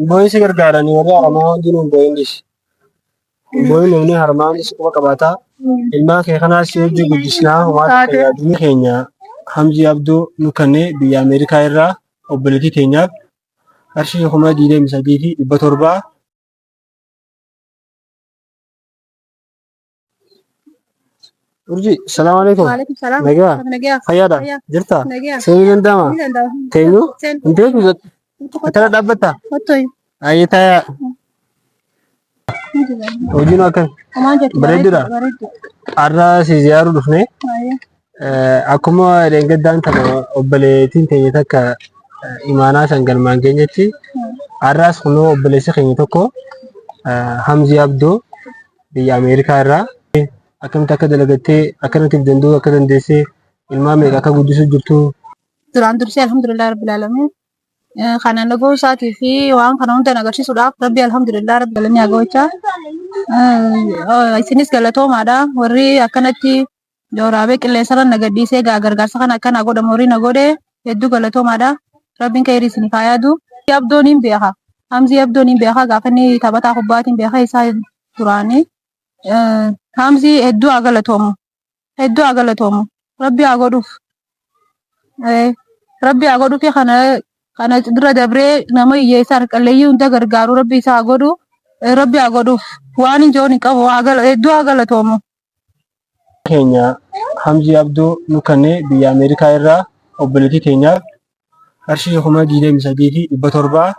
Boy si gargaaranii warri haramaa hundi nuun boo'innis. Boy namni haramaanis quba qabaata. Ilmaan kee kanaas si hojii guddisnaa homaatti fayyadamni keenya Hamzii Abduu nu kannee biyya Ameerikaa irraa obboleettii teenyaaf qarshii 23,700 Urji, salam alaikum. Waalaikumsalam. Nagaa. Nagaa. Fayyaadha. Fayyaa. Jirta? Nagaa. Seenii danda'ama? Ni danda'ama. Teenyu? Seen. Hin beeku. Atara dhaabbatta? Ottoy. Ayyee taayaa. Hojiin akkan Amaan jirtu. bareedduudha. Bareeddu. Har'a si ziyaaruu dhufne akkuma deengaddaan kana obboleettiin teenya takka imaanaa san galmaan keenyatti har'aas kunoo obboleessi keenya tokko Hamzii Abduu biyya Ameerikaa irraa akkamitti akka dalagattee akkanatti danda'uu akka dandeessee ilmaan meeqa akka guddisuu jirtu. Duraan dursee alhamdulillah rabbil alamin. Kanaan dhaga'uu isaatii fi waan kana hunda agarsiisuudhaaf rabbi alhamdulillah rabbi galanii agawachaa. Isinis galatoomaadha. Warri akkanatti jawraabee qilleensarra nagaddiisee gargaarsa kana akkana godhamu warri na godhe hedduu galatoomaadha. Rabbiin ka'ee isiniif haa yaadu. Abdoon hin beeka. Hamzii Abdoon hin beeka gaafa inni taphataa kubbaatiin beeka isaa duraanii. Hamzii hedduu haa galatoomu. Hedduu haa galatoomu. Rabbi haa godhuuf. Rabbi haa godhuuf kana dura dabree nama hiyyeessa harqalleeyyii hunda gargaaru rabbi isaa haa godhu. Rabbi haa godhuuf. Waan hin joon hin qabu hedduu haa galatoomu. Keenya Hamzii Abduu nu kannee biyya Ameerikaa irraa obboleettii teenyaaf qarshii 23,700